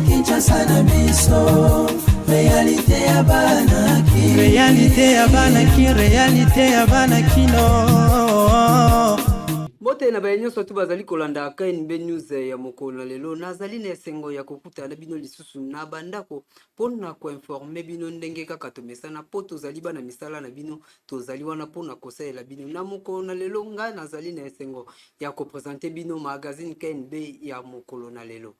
Kinshasa na biso, réalité ya banaki, réalité ya banaki, réalité ya banakino. Bote na bayenyo sotu bazali kolanda KNB News ya mokolo na lelo nazali na esengo ya kokuta na bino lisusu na bandako pona ko informer bino ndenge kaka tomesana po tozali bana misala na bino tozali wana pona kosalela bino na mokolo na lelo nga nazali na esengo ya ko présenter bino magazine KNB ya mokolo na lelo.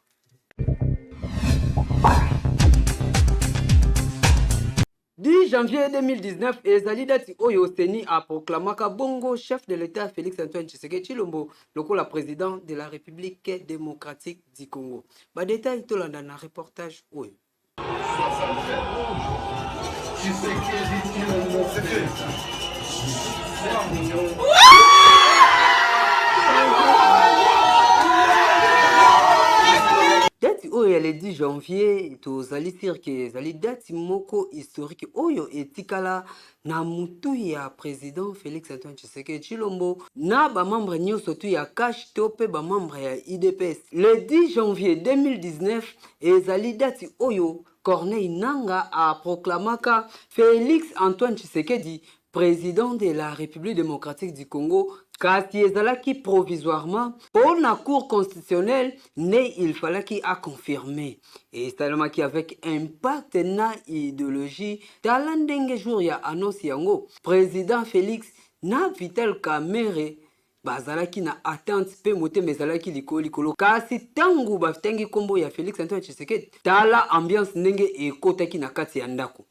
10 janvier 2019, ezali dati oyo Seni a proclamaka bongo chef de l'État Félix Antoine Tshisekedi Tshilombo lokola président de la République démocratique du Congo. Ba détail tolanda na reportage oyo. Oyo le 10 janvier tozali cirque ezali date moko historique oyo etikala na mutu ya président Félix Antoine Tshisekedi Tshilombo na ba membre nyonso tu ya cash tope ba membre ya IDPS. Le 10 janvier 2019 ezali date oyo Corneille Nangaa a proclamaka Félix Antoine Tshisekedi président de la République démocratique du Congo, kasi ezalaki provisoirement pour la Cour constitutionnelle, mais il fallait qu'il a confirmé. Et salamaki avec impact na idéologie, talandenge jour ya annonce yango, président Félix na Vital Kamerhe bazalaki na attente pe mote mezalaki likolo kasi tangu bafitengi kombo ya Félix Antoine Tshisekedi tala ambiance ndenge ekotaki na kati ya ndako.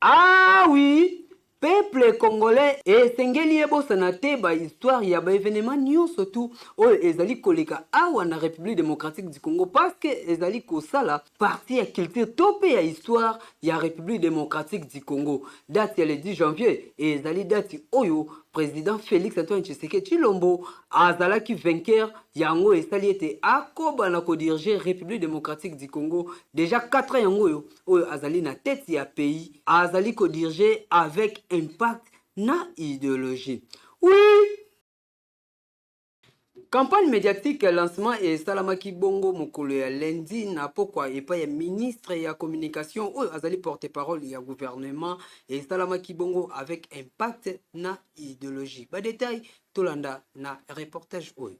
Ah oui, peuple congolais esengeli ebosana te ba histoire ya ba événement nyonso tu oyo ezali koleka awa na République démocratique du Congo parce que ezali kosala partie ya culture tope ya histoire ya République démocratique du Congo. Date ya le 10 janvier ezali date oyo président Félix Antoine Tshisekedi Tshilombo azalaki vainqueur yango esali ete akoba na kodiriger République démocratique du Congo déjà 4 ans yango oyo azali na tête ya pays azali kodiriger avec impact na idéologie. Oui, campagne médiatique lancement et salamaki bongo mokolo ya lundi na pokwa epa ya ministre ya communication oyo azali porte-parole ya gouvernement et salamaki bongo avec impact na idéologie. Ba détail tolanda na reportage oyo.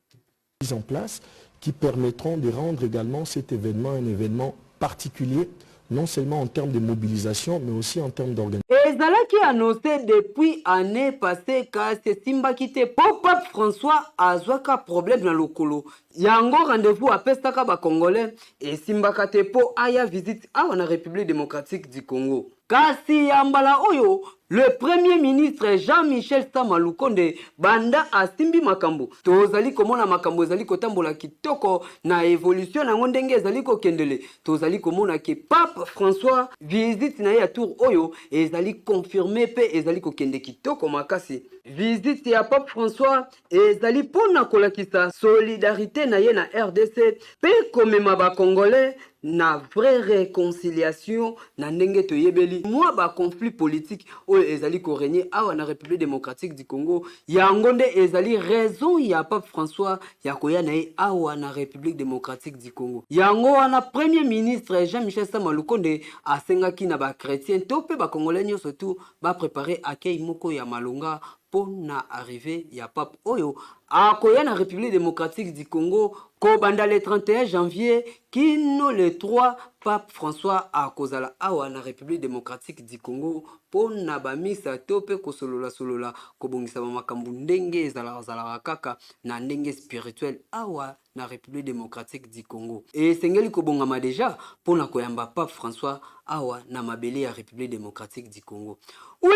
Mise en place qui permettront de rendre également cet événement un événement particulier, non seulement en termes de mobilisation, mais aussi en termes d'organisation. Ezalaki annoncé depuis année passée car c'est simbaki te Pape François azwaka problème na lokolo. Yango rendez-vous à pestaka ba Congolais et simbaka te po aya visite awa na République démocratique du Congo. Kasi yambala oyo le premier ministre Jean-Michel Sama Lukonde banda asimbi makambo. Tozali komona makambo ezali kotambola kitoko na évolution na ndenge ezali kokendele. Tozali komona ke Pape François visite na ya tour oyo ezali confirmé pe ezali kokende kitoko makasi. Visite ya Pape François ezali pona kolakisa solidarité na ye na RDC pe komema ba Congolais na vraie réconciliation na ndenge toyebeli moi ba conflit politique oyo ezali ko régner awa na République démocratique du Congo yango nde ezali raison ya Pape François ya koya na ye awa na République démocratique du Congo. Yango wana premier ministre Jean-Michel Sama Lukonde asengaki na ba chrétien to pe ba congolais nyonso tu ba préparer accueil moko ya malonga pour na arrivée ya Pape oyo akoya na République démocratique du Congo ko banda le 31 janvier kino le 3 Pape François akozala awa na République démocratique du Congo pour na ba misa to pe ko solola ko bongisa makambu ndenge ezala kaka na ndenge spirituel awa na République démocratique du Congo. Et sengeli ko bongama déjà pour na koyamba Pape François awa na mabele ya République démocratique du Congo. Oui,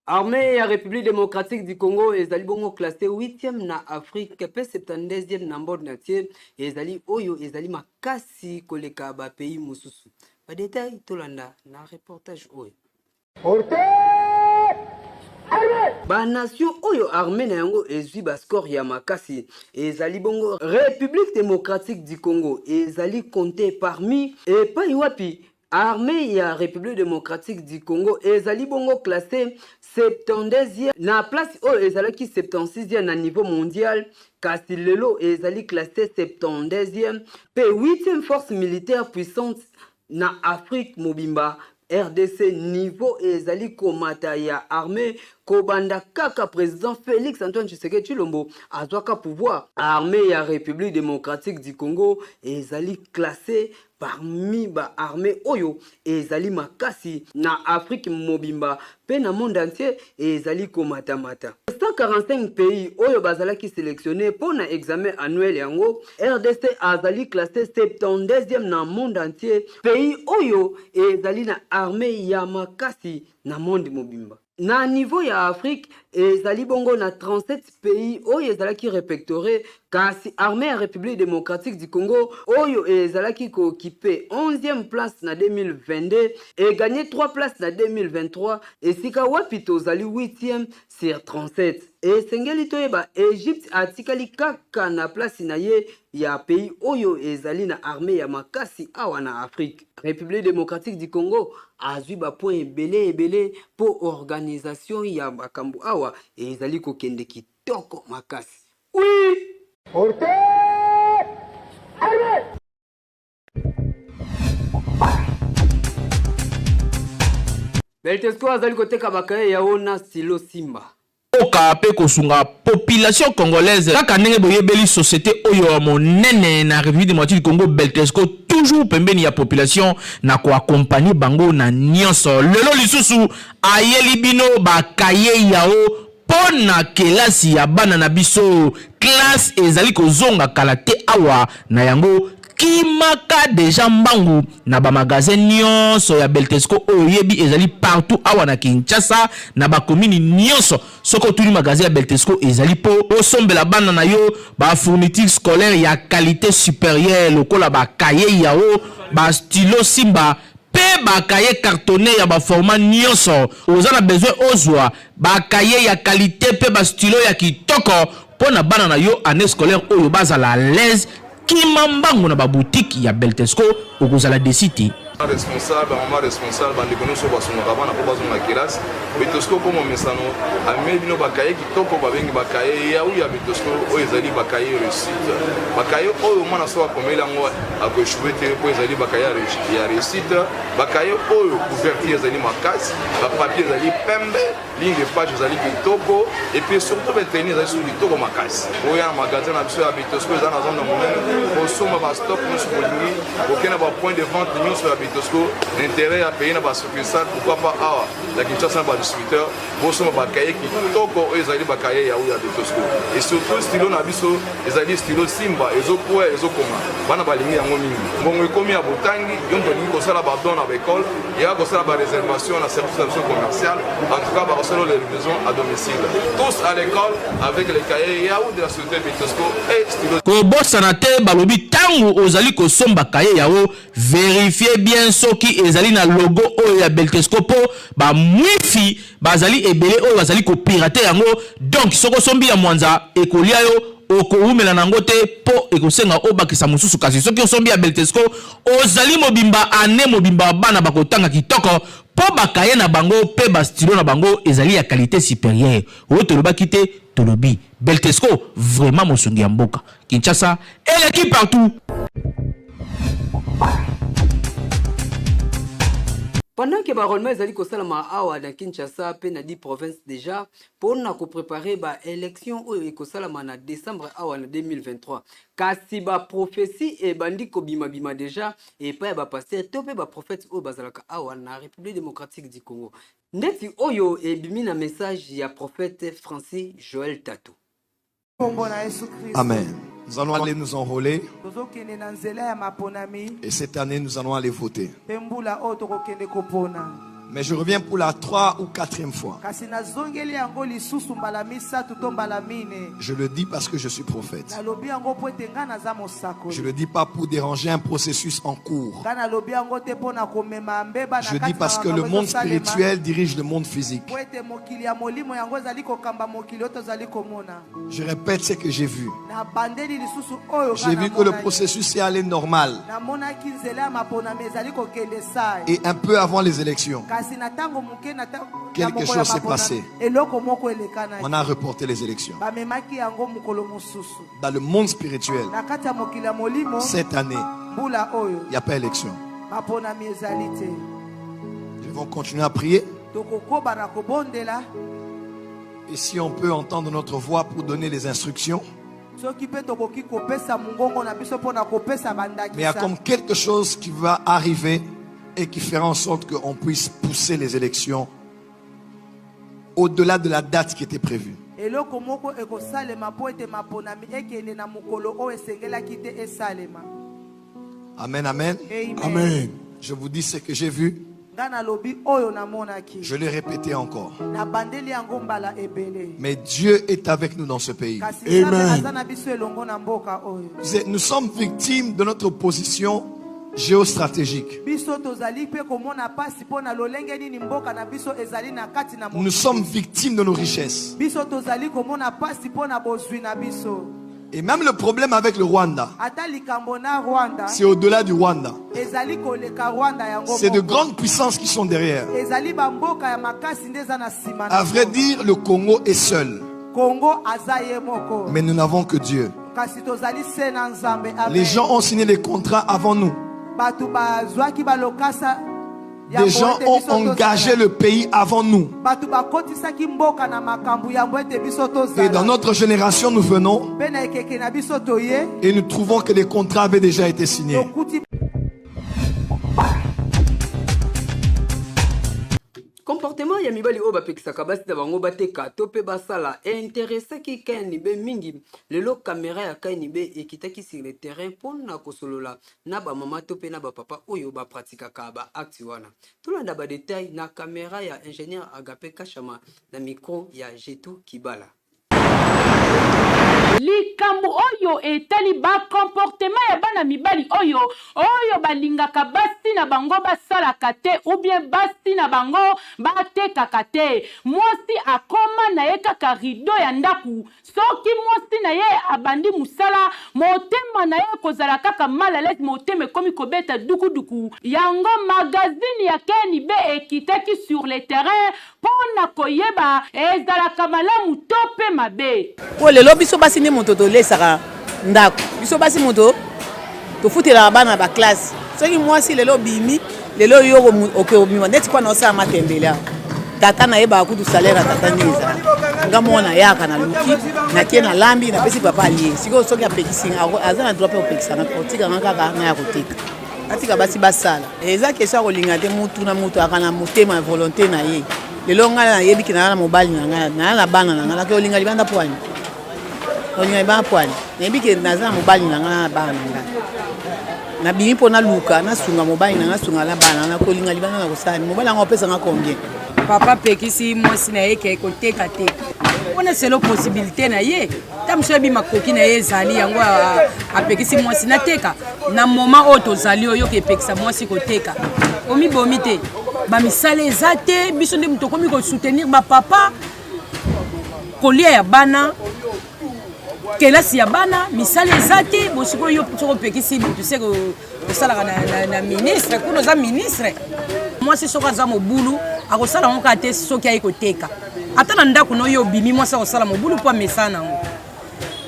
armée ya République démocratique du Congo ezali bongo classé 8e na Afrique pe 72e na monde entier ezali oyo ezali makasi koleka ba pays mususu. Ba détail tolanda na reportage oyo. ba nation oyo armée na yango ezwi ba score ya makasi ezali bongo République démocratique du Congo ezali compté parmi epai wapi armée ya République démocratique du Congo ezali bongo classé 72e na place oyo ezalaki 76e na niveau mondial kasi lelo ezali classé 72e pe 8e force militaire puissante na Afrique mobimba RDC niveau ezali komata ya armée kobanda kaka président Félix Antoine Tshisekedi Tshilombo azwaka pouvoir armée ya République démocratique du Congo ezali classé parmi ba armée oyo ezali makasi na Afrique mobimba pe na monde entier ezali komata mata 145 pays oyo bazalaki sélectionné pour na examen annuel yango RDC azali classé 72e na monde entier pays oyo ezali na armée ya makasi na monde mobimba. Na niveau ya Afrique ezali bongo na 37 pays oyo ezalaki répertorié kasi armée ya République démocratique du Congo oyo ezalaki ko occupé 11e place na 2022 et gagné 3 places na 2023 et sika wapi tozali 8e sur 37 et sengeli toyeba Égypte atikali kaka na place na ye ya pays oyo ezali na armée ya makasi awa na Afrique. République démocratique du Congo azwi ba point ebele pour organisation ya bakambu awa ezali ko kende kitoko makasi. Oui. Orte! Arme! Beltesco azali koteka bakaye ya ona stilo Simba. Oka pe kosunga population congolaise kaka ndenge boyebeli société oyo monene na République démocratique du Congo Beltesco toujours pembeni ya population na ko accompagner bango na nyonso lelo lisusu ayeli bino bakaye yao pona kelasi ya bana na biso classe ezali kozonga kala te awa na yango kimaka deja mbangu na ba magasin nyonso ya Beltesco oyebi ezali partout awa na Kinshasa na ba commune nyonso soko tuni magasin ya Beltesco ezali po osombela bana na yo ba fourniture scolaire ya qualité supérieure lokola ba cahier yao ba stylo Simba pe ba cahier cartonné ya ba format nyonso ozana besoin ozwa ba cahier ya qualité pe ba stylo ya kitoko pona bana na yo année scolaire oyo bazala à l'aise kimambango na ba boutique ya Beltesco okozala desiti responsable, maman responsable, bande kono so basonga bana po bazonga classe. Beltesco comme mesano, amé bino bakaye ki toko babengi bakaye ya ou ya Beltesco o ezali bakaye réussite. Bakaye o mwana so akomela ngo akochouer te po ezali bakaye ya réussite. Bakaye o couverture ezali makasi, ba papier ezali pembe, ligne de page ezali kitoko et puis surtout ba tenir ezali sur kitoko makasi. O ya magasin na biso ya Beltesco ezana na zone monene, o soma ba stock no so bolingi, okena ba point de vente nyonso ya l'intérêt à payer dans la succursale, pourquoi pas à la Kinshasa dans le distributeur, vous sommes bakaye qui toko ezali bakaye ya uya Beltesco et surtout stylo na biso ezali stylo Simba ezokuwa ezokoma bana balingi yango mingi bongo ekomi ya botangi yonto lingi kosala ba don na école ya kosala ba réservation na service commercial en tout cas ba kosala les livraisons à domicile tous à l'école avec les cahiers ya ou de la société Beltesco et stylo ko bosana te balobi tangu ozali ko somba kaye yao vérifiez bien soki ezali na logo oyo ya Beltesco po ba mwifi bazali ebele oyo bazali ko pirater yango donc soko sombi ya mwanza ekolia yo okoumela nango te po ekosenga obakisa mususu kasi soki osombi ya Beltesco ozali mobimba ane mobimba bana bakotanga kitoko po bakaye na bango pe ba stylo na bango ezali ya qualité supérieure o tolobaki te tolobi Beltesco vraiment mosungi ya mboka Kinshasa et l'équipe partout. Pendant que Barolma ezali kosalama awa na Kinshasa pe na 10 provinces déjà pour na ko préparer ba élection oyo ekosalama na décembre awa na 2023 kasi ba prophétie e bandi ko bima déjà et pa ba pasteur to pe ba prophète oyo bazalaka awa na République démocratique du Congo ndeti oyo e bimi na message ya prophète Francis Joël Tatou. Amen. Nous allons aller nous enrôler. Et cette année, nous allons aller voter. Mais je reviens pour la 3e ou 4e fois. Je le dis parce que je suis prophète. Je ne le dis pas pour déranger un processus en cours. Je dis parce que le monde spirituel dirige le monde physique. Je répète ce que j'ai vu. J'ai vu que le processus est allé normal. Et un peu avant les élections, quelque chose s'est passé. On a reporté les élections. Dans le monde spirituel, cette année, il n'y a pas d'élection. Ils vont continuer à prier. Et si on peut entendre notre voix pour donner les instructions. Mais il y a comme quelque chose qui va arriver et qui fera en sorte qu'on puisse pousser les élections au-delà de la date qui était prévue. Amen, amen. Amen. Je vous dis ce que j'ai vu. Je l'ai répété encore. Mais Dieu est avec nous dans ce pays. Amen. Nous sommes victimes de notre position géostratégique. Nous sommes victimes de nos richesses. Et même le problème avec le Rwanda, c'est au-delà du Rwanda. C'est de grandes puissances qui sont derrière. À vrai dire, le Congo est seul. Mais nous n'avons que Dieu. Les gens ont signé les contrats avant nous. Des gens ont engagé le pays avant nous. Et dans notre génération, nous venons et nous trouvons que les contrats avaient déjà été signés. Comportement ya mibali oyo bapekisaka basi na bango bateka to pe basala intéressaki Kayanibe mingi. Lelo caméra ya Kayanibe ekitaki sur le terrain mpona kosolola na bamama to pe na bapapa oyo bapratikaka ba acte wana. Tolanda ba détail na caméra ya ingénieur Agapé Kachama na micro ya Jetu Kibala. Likambo oyo etali ba comportement ya bana mibali oyo balingaka basi na bango basalaka te ou bien basi na bango batekaka te. Mwasi akoma na ye kaka rido ya ndaku. Soki mwasi na ye abandi musala, motema na ye kozala kaka malalet, motema komi kobeta duku. Yango magazine ya Kayanibe ekitaki sur le terrain pona koyeba ezalaka malamu tope mabe. Lelo biso basi ne moto to lesaka ndako. Biso basi moto to futela bana ba classe. Soki mwasi lelo bimi, lelo yo okobima neti kwa na osala matembela. Tata na yeba kudu salaire tata niza. Ngamona yaka na luki, na tie na lambi na pesi papa lié. Siko soki apekisi azana droit pe opekisa na kotika ngaka na ya kotika. Atika basi basala. Eza kesha kolinga te mutu na mutu akana motema volonté na ye. Lelo ngala na yebi kina na mobali na ngala na bana na ngala ke olinga libanda poani. Olinga ba poani. Yebi ke nazana mobali na ngala na bana na. Na bimi pona luka na sunga mobali na sunga la bana na kolinga libanda na kosani. Mobali ngo pesa nga combien? Papa pekisi mwasi na ye ke koteka te. On c'est la possibilité na ye. Tam so bi makoki na ye zali yango apekisi mwasi na teka. Na moment auto zali oyo ke pekisa mwasi koteka. Omi bomite. Ba misale ezate biso nde mutoko mi ko soutenir ba papa. Kolia ya bana. Kelasi ya bana misale ezate bosiko yo tsoko pekisi tu sais que sala na ministre kuno za ministre. Mwasi soka za mobulu akosala ngo kate soki ayikoteka. Ata na ndako no yo bimi mwasi akosala mobulu po mesana ngo.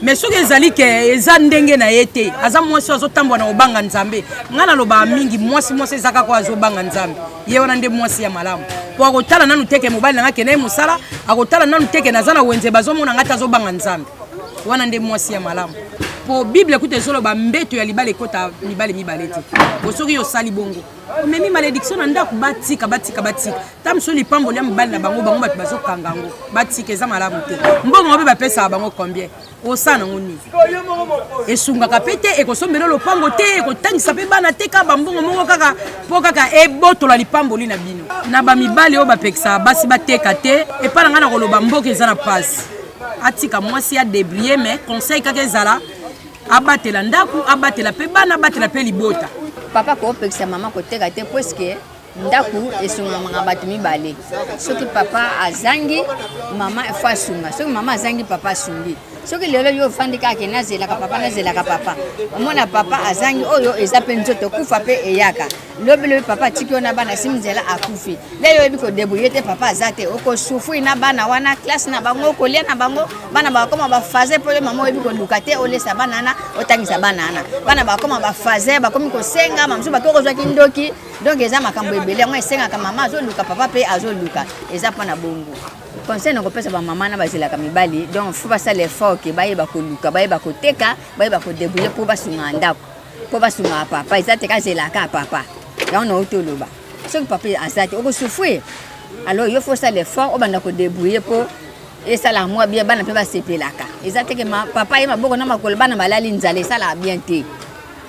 Mais soki ezali ke eza ndenge na yete aza mwasi azotambwa na obanga nzambe ngana loba mingi mwasi ezaka kwa azobanga nzambe ye wana nde mwasi ya malamu po akotala nanu teke mobali na ngake na musala akotala nanu teke nazana wenze bazomona ngata azobanga nzambe wana nde mwasi ya malamu po bible kute zolo ba mbeto ya libale kota mibale te bosoki yo sali bongo omemi malédiction na ndako batika tam so lipambo ya mibali na bango batu bazokanga ngo batika eza malamu te mbongo obe bapesa bango combien osana ngoni esungaka pe te ekosombela lopango te ekotangisa pe bana te ka bambongo moko kaka po kaka ebotola lipamboli na bino na bamibali oyo bapekisaka basi bateka te epa na ngai na koloba mboka eza na pasi atika mwasi adébrie mais conseil kaka ezala abatela ndaku abatela pe bana abatela pe libota papa koopekisa mama koteka te puisque ndaku esungaka bato mibale soki papa azangi mama efo asunga soki mama azangi papa asungi soki lelo yo ofandi kaka nazelaka papa omona papa azangi oyo eza mpe nzoto kufa mpe eyaka lobi papa atiki yo na bana simi nzela akufi le yo oyebi kodebrouye te papa aza te okosufri na bana wana klase na bango okolia na bango bana bakoma bafaze mpo yo mama oyebi koluka te olesa bana ana otangisa bana ana bana bakoma bafaze bakomi kosenga mamosu bato kozwaki ndoki donc eza makambo ebele yango esengaka mama azoluka papa mpe azoluka eza mpo na bongo conseil nakopesa bamama na bazelaka mibali donc fo basala effort ke bayeba koluka bayeba koteka bayeba kodebrouye mpo basunga ndako mpo basunga papa eza te kazelaka papa yango na otoloba soki papa aza te okosufrir alors yo fo sala effort obanda kodebrouye mpo esala mwa bien bana mpe basepelaka eza te ke papa ye maboko na makolo bana balali nzala esalaka bien te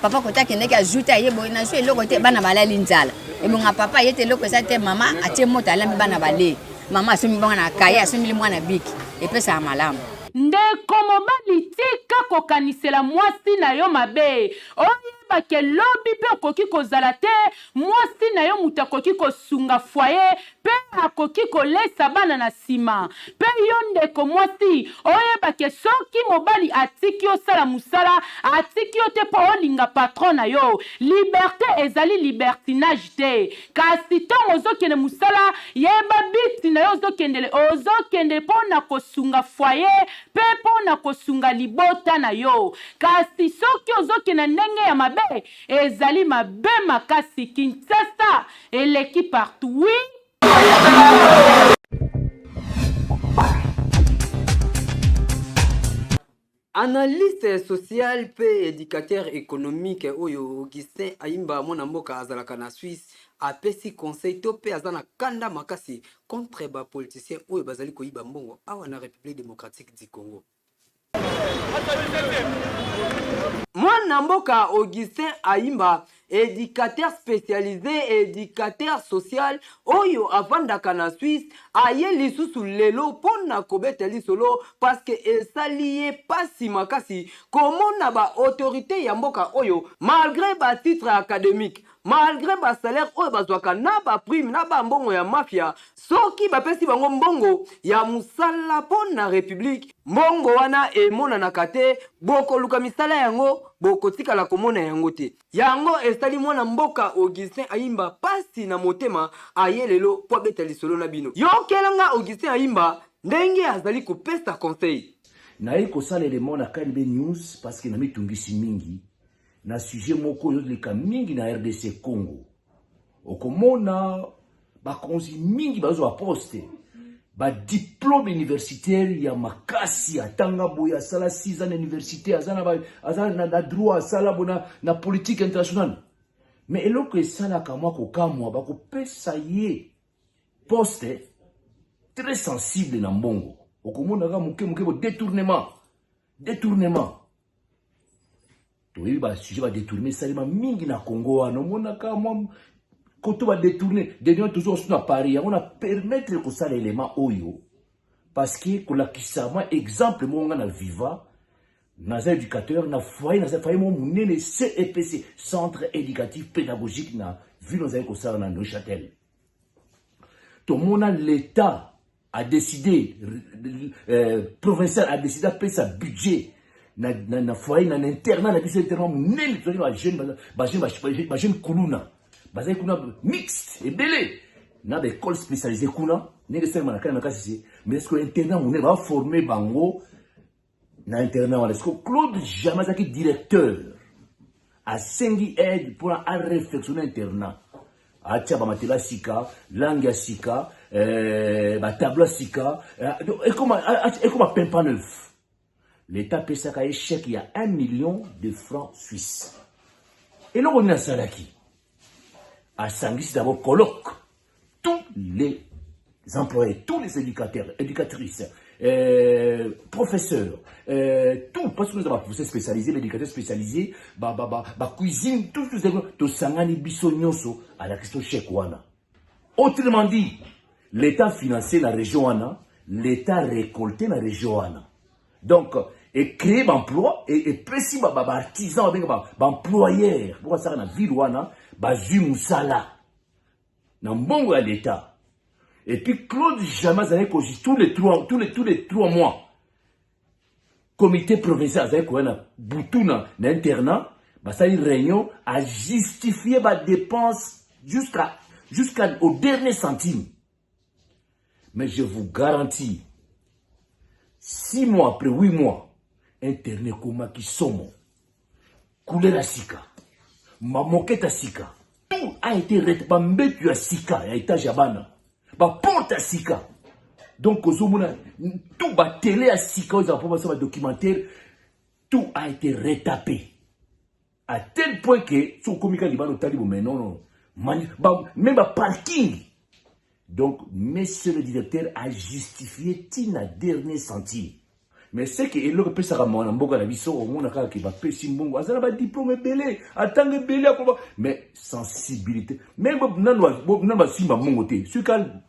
papa kota akendeki ajoute aye boye nazwi eloko te bana balali nzala ebonga papa ye te eloko eza te mama atie moto alambi bana balee mama asombi bango na kaye asombili mwana biki epesaka malamu ndeko mobali tika kokanisela mwasi na yo mabe oyebake lobi mpe okoki kozala te mwasi na yo moto akoki kosunga foye mpe akoki kolesa bana na nsima mpe yo ndeko mwasi oyebake soki mobali atiki osala mosala atiki yo te mpo olinga patron na yo liberté ezali libertinage te kasi ntongo ozokende mosala yeba biti na yo ozokende mpo na kosunga foye mpe mpo na kosunga libota na yo kasi soki ozokende ndenge ya mabe ezali mabe makasi Kinshasa eleki partout oui. Analyste social pe éducateur économique oyo Augustin Ayimba mwana mboka azalaka na Suisse apesi conseil to pe azana kanda makasi contre ba politicien oyo bazali koyiba mbongo awa na République démocratique du Congo. Mwana mboka Augustin Ayimba éducateur spécialisé éducateur social oyo avandaka na Suisse aye lisusu lelo pona kobeta lisolo parce que esaliye pasi makasi komona ba autorité ya mboka oyo malgré ba titre académique malgré ba salaire oyo bazwaka na ba prime na ba mbongo ya mafia soki bapesi bango mbongo ya musala pona république mbongo wana emonanaka te bokoluka misala yango bokotikala komona yango te yango esali mwana mboka Augustin Ayimba pasi na motema aye lelo po beta lisolo na bino yokelanga Augustin Ayimba ndenge azali kopesa conseil naye kosala élément na KNB News parce que na mitungisi mingi na sujet moko yotleka mingi na RDC Congo okomona bakonzi mingi bazo aposte ba diplôme universitaire ya makasi atanga boya sala 6 ans d'université azana na droit sala bona na politique internationale mais eloko esala kamwa kokamwa bakopesa ye poste très sensible na mbongo okomona ka muke bo détournement toyebi ba sujet ba détourner salima mingi na Congo wana omona ka mwa koto ba détourner dernier toujours sur Paris on a permettre que ça l'élément oyo parce que ko la kisama exemple monga na viva na éducateur na foyer na foyer mon munene CEPC centre éducatif pédagogique na vu nos ko ça na Neuchâtel tout mona l'état a décidé provincial a décidé de payer sa budget na foyer na internat na biso internat munene to ba jeune kuluna bazai kuna mixte et belé na ba école spécialisée kuna nenge sema na kana makasi mais est-ce que internat munene va former bango na internat wala est-ce que Claude Jamazaki directeur a sengi aide pour à réflexionner internat acha ba matela sika langue sika ba tableau sika et comment pempa neuf l'état pesa ka échec il y a 1 million de francs suisses et là on a salaki à Sangis d'abord colloque tous les employés, tous les éducateurs, éducatrices, professeur, tout, parce que nous avons poussé spécialisé, l'éducateur spécialisé, cuisine, tout ce que sangani bisonyoso à la question chèque wana. Autrement dit, l'État financé la région wana, l'État récolté la région wana. Donc, et créer l'emploi, et précis, artisan, employeur, pour ça, dans la ville wana, Musala, dans bon à l'État. Et puis, Claude Jamas avait causé tous les 3 mois. Comité provincial avec quoi Boutouna l'internat, ça une réunion à justifier ma dépense jusqu'au dernier centime. Mais je vous garantis, 6 mois après 8 mois, internet comme qui sommes, couler la sika, ma moquette à sika, tout a été rétabli à sika, à étage jabana, ma porte à sika. Donc, tout la télé à Sika, les documentaire, tout a été retapé. À tel point que, son comica libano talibou, mais non, même le parking. Donc, monsieur le directeur a justifié Tina dernier centime. Mais c'est que, il peut ça ramon, mboga la biso, on a qu'à qui va pécher mbongo, azala ba diplôme belé, attendre belé, mais sensibilité. Même non, ba simba mongoté, ce qu'al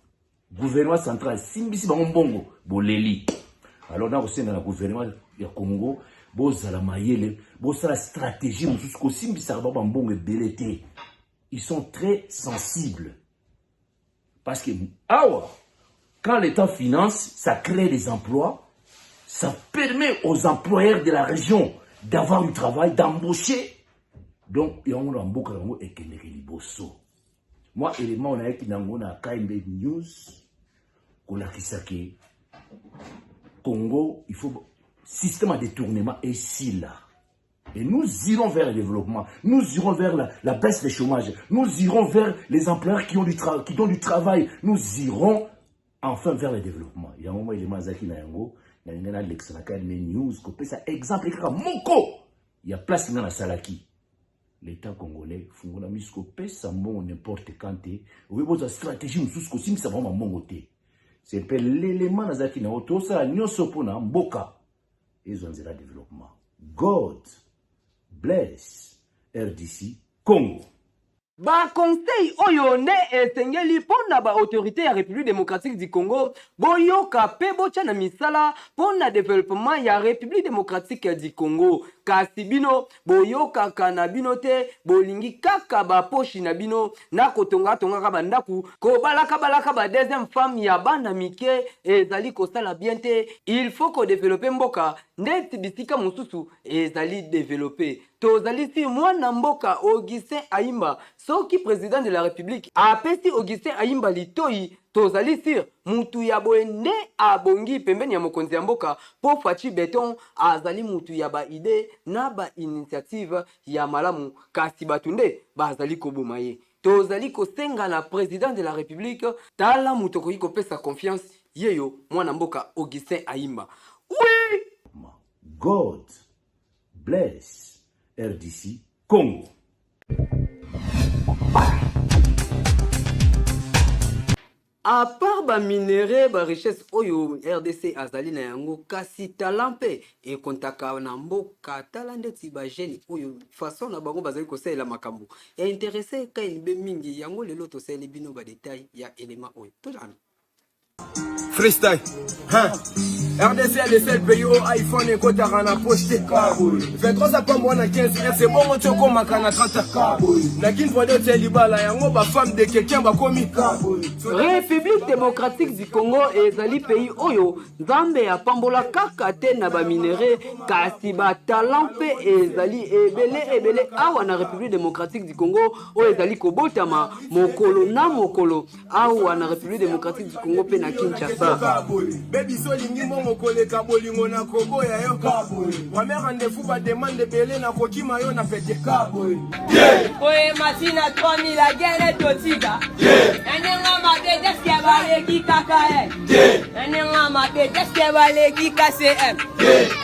gouvernement central, simbisi ba mbongo, boleli. Alors, dans le gouvernement du Congo, bozala mayele, bozala stratégie, mususko simbisa ba mbongo belé. Ils sont très sensibles. Parce que, quand l'État finance, ça crée des emplois. Ça permet aux employeurs de la région d'avoir du travail, d'embaucher. Donc, il y a un emboka et moi, élément, on a qui n'a KMB News, qu'on a qui Congo, il faut système de détournement ici là. Et nous irons vers le développement, nous irons vers la baisse des chômages, nous irons vers les employeurs qui donnent du travail, nous irons enfin vers le développement. Il y a un moment, il y a Mazaki Nayango. Il y a news, exemple, il y a place dans la salaki. L'État congolais, n'importe quand, une stratégie, c'est l'élément qui na auto, ça, mboka. Ils ont un développement. God bless RDC Congo. Ba conseil oyo ne esengeli pona ba autorité ya République démocratique du Congo boyoka pe bocha na misala pona développement ya République démocratique du Congo kasi bino boyoka kana bino te bolingi kaka ba poshi na bino na kotonga ka bandaku ko balaka ba deuxième femme ya bana mike ezali ko sala bien te. Il faut ko développer mboka ndeti bisika mususu ezali développer tozali si mwana mboka Augustin Ayimba soki président de la République apesi Augustin Ayimba litoi tozali sir mutu ya boende abongi pembeni ya mokonzi ya mboka po fachi beton azali mutu ya ba ide na ba initiative ya malamu kasi batunde bazali koboma ye tozali kosenga na président de la République tala mutu koki kopesa confiance yeyo mwana mboka Augustin Ayimba. Oui, God bless RDC Congo. À part ba minéraux, ba richesse oyo RDC azali na yango kasi talampe et kontaka na mboka talande ti ba jeune oyo façon na bango bazali ko sela makambo et intéressé ka ilbe mingi yango lelo to seli bino ba détail ya élément oyo to jana freestyle RDC est le seul pays où iPhone et Kota Rana posté. 23 septembre, on a 15 c'est bon, on tient comme un canacata. La kin pour des télébala, et on va femme de quelqu'un va commis. République démocratique du Congo et Zali pays Oyo, Zambe a Pambola Kakate na ba minéré, kasi ba talampe et Zali ebele awa na République démocratique du Congo, o Zali Kobotama, Mokolo na Mokolo, awa na République démocratique du Congo pe na Kinshasa. Baby solingi mokole kabolingo na Congo ya yo kaboy. Wa mère rendez-vous ba demande belé na kokima yo na pete kaboy. Oye masina 3000 la guerre totiga. Enenga mabe deske balegi kaka enenga mabe deske balegi KCM.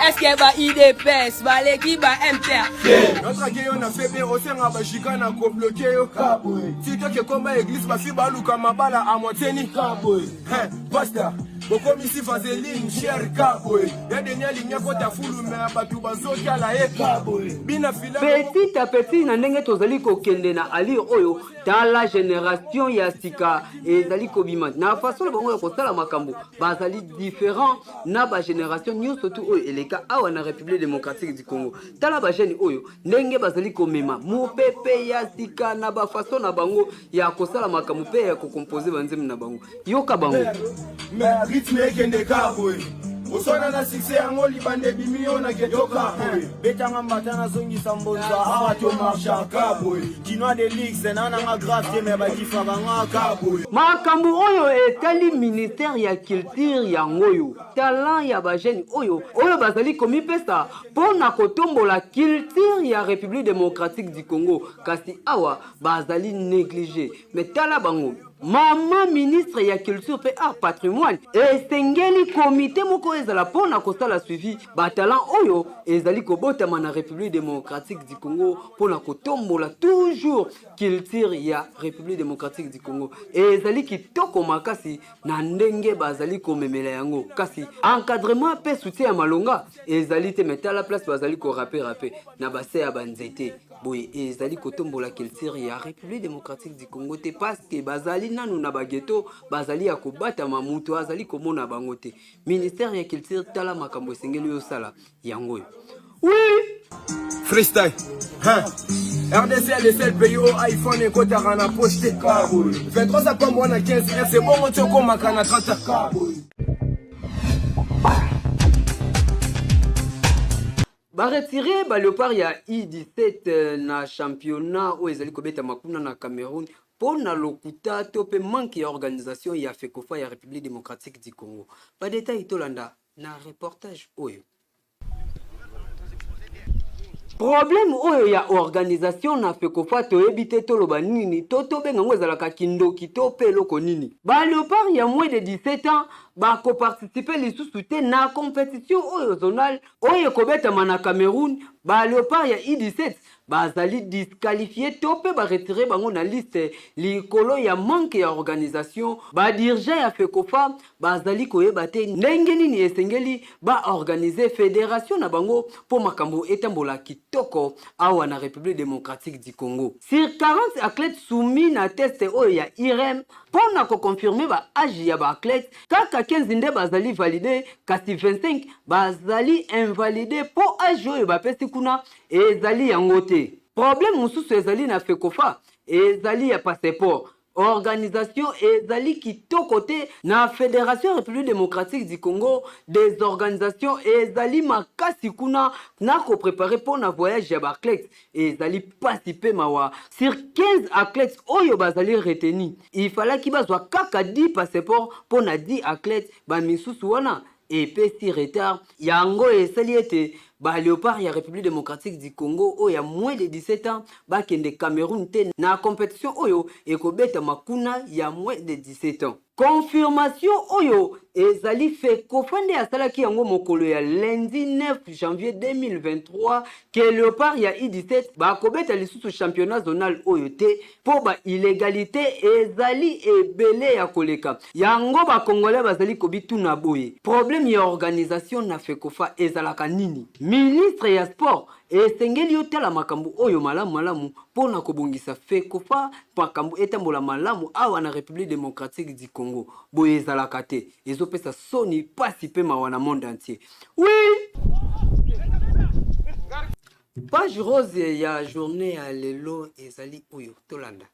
Eske ba IDPS balegi ba MTR. Notre guerre on a fait bien osenga ba chikana ko bloquer yo kaboy. Si to ke komba église ba fi baluka mabala a monteni kaboy. Basta bokomisi vaseline cher kaboy ya denia ligne kota fulu me abatu bazokala ye kaboy bina fila petit à petit na ndenge tozali kokende na ali oyo tala génération ya sika ezali kobima na façon na bango ya kosala makambo bazali différent na ba génération nyonso tu oyo eleka awa na République démocratique du Congo tala ba jeune oyo ndenge bazali komema mopepe ya sika na ba façon na bango ya kosala makambo pe ya kokomposer banzemi na bango yoka bango mais rythme ekende kaboy oswana na succès yango libande bimio na ketoka betanga mbata na zongisa mbonza awa to marcha kaboy kinoa de lix na nga grâce me ba kifaka nga kaboy makambo oyo etali ministère ya culture yango oyo talent ya ba jeune oyo bazali komipesa pona kotombola culture ya République démocratique du Congo kasi awa bazali négligé mais tala bango mama ministre ya culture pe art patrimoine esengeli comité moko ezala pona kosala suivi batalant oyo ezali kobotama na République démocratique du Congo pona kotombola toujours culture ya République démocratique du Congo ezali kitoko makasi na ndenge bazali komemela yango kasi encadrement pe soutien ya malonga ezali te metala place bazali ko rapper na base ya banzete boye ezali kotombola culture ya République démocratique du Congo te parce que bazali nanu na bageto bazali ya kobata mamuto azali komona bango te ministère ya culture tala makambo esengeli yosala yango oui freestyle RDC est le seul pays où iPhone et kotaka na poche kaboy 23 septembre na 15 c'est bon on toko makana 30 kaboy ba retirer ba léopard ya I17 na championnat o ezali kobeta makuna na Cameroun pona lokuta to pe manque ya organisation ya FECOFA ya République démocratique du Congo ba détail tolanda na reportage oyo problème oyo ya organisation na FECOFA toyebi te toloba nini to tobenga ngo ezalaka kindoki to pe eloko nini ba léopard ya moins de 17 ans bako participer lisusu te na compétition oyo zonale oyo kobetama na Cameroun ba léopard ya I17 bazali disqualifié to pe ba retirer bango na liste likolo ya manque ya organisation ba dirigeant ya FECOFA bazali koyeba te ndenge nini esengeli ba organiser fédération na bango po makambo etambola kitoko awa na République démocratique du Congo sur 40 athlètes soumis na test oyo ya IRM pona ko confirmer ba âge ya ba athlètes kaka 15 nde bazali validé kasi 25 bazali invalidé po âge oyo bapesi kuna ezali yango te problème mususu ezali na FECOFA ezali ya passeport organisation ezali kitoko te na Fédération République démocratique du Congo des organisations ezali makasi kuna na ko préparer pour na voyage ya ba athlètes ezali pasi pe mawa sur 15 athlètes oyo bazali retenu il fallait ki bazwa kaka 10 passeports pour na 10 athlètes ba misusu wana epesi retard yango esali ete ba léopard ya République démocratique du Congo oyo ya moins de 17 ans bakende Cameroun te na compétition oyo ekobeta makuna ya moins de 17 ans confirmation oyo ezali FECOFA nde asalaki yango mokolo ya lundi 9 janvier 2023 ke léopard ya I17 bakobeta lisusu championnat zonal oyo te po ba illégalité ezali ebele ya koleka yango ba congolais bazali kobituna boye problème ya organisation na FECOFA ezalaka nini ministre ya sport esengeli yotala makambo oyo malamu pona kobongisa FECOFA makambo etambola malamu awa na République démocratique du Congo boye ezalaka te ezopesa soni pasi pe mawa na monde entier oui page rose ya journée ya lelo ezali oyo tolanda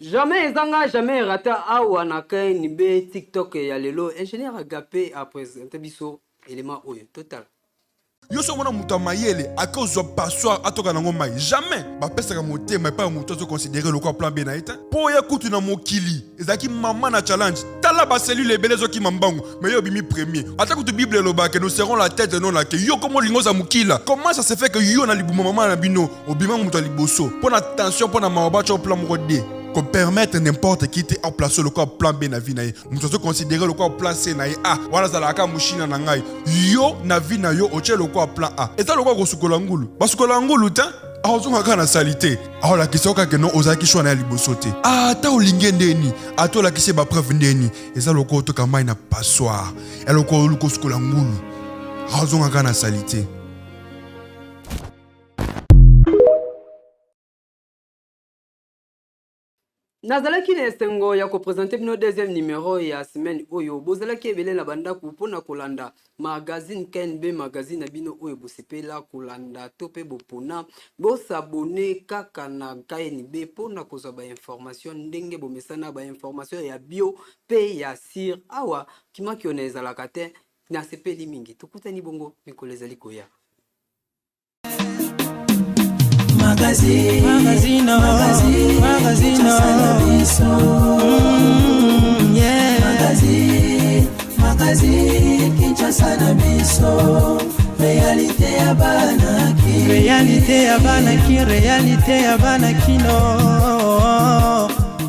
Jamais ezanga, jamais rata awa na kai ni be TikTok ya lelo. Ingénieur Agapé a présenté biso élément oyo total. Yo so mona muta mayele akozwa passoir atoka nango mai jamais ba pesa ka motema pa muto so considérer le quoi plan B na eta po ya kutu na mokili ezaki mama na challenge tala ba cellule belezo ki mambango mais yo bimi premier ata kutu bible lo ba que nous serons la tête non la que yo comme lingo za mukila comment ça se fait que yo na libu mama na bino obima muto liboso pour attention pour na mawaba cho plan moko D qu'on permette n'importe qui te en place le corps plan B na vie na ye muto so considérer le corps plan C na ye ah wala za la ka mushina na ngai yo na vie na yo oche le corps plan A et ça le corps ko sukola ngulu basukola ngulu ta ahozonga kana salité ahola kisoka ke non ozaki shwana ya liboso te ata olinge ndeni atola kise ba preuve ndeni et ça le corps to kama ina passoir et le corps ko sukola ngulu ahozonga kana salité. Nazalaki na esengo ya kopresente bino deuxième numéro ya semaine oyo bozalaki ebele na bandako mpona kolanda magazine KNB magazine na bino oyo bosepela kolanda to pe bopona bosabone kaka na KNB mpona kozwa ba information ndenge bomesana ba information ya bio pe ya sir awa kimaki ona ezalaka te na sepeli mingi tokutani bongo mikolo ezali koya. Magazine, yeah. Magazine, Kinshasa na biso. Réalité ya banaki, réalité ya banaki, réalité ya banaki no.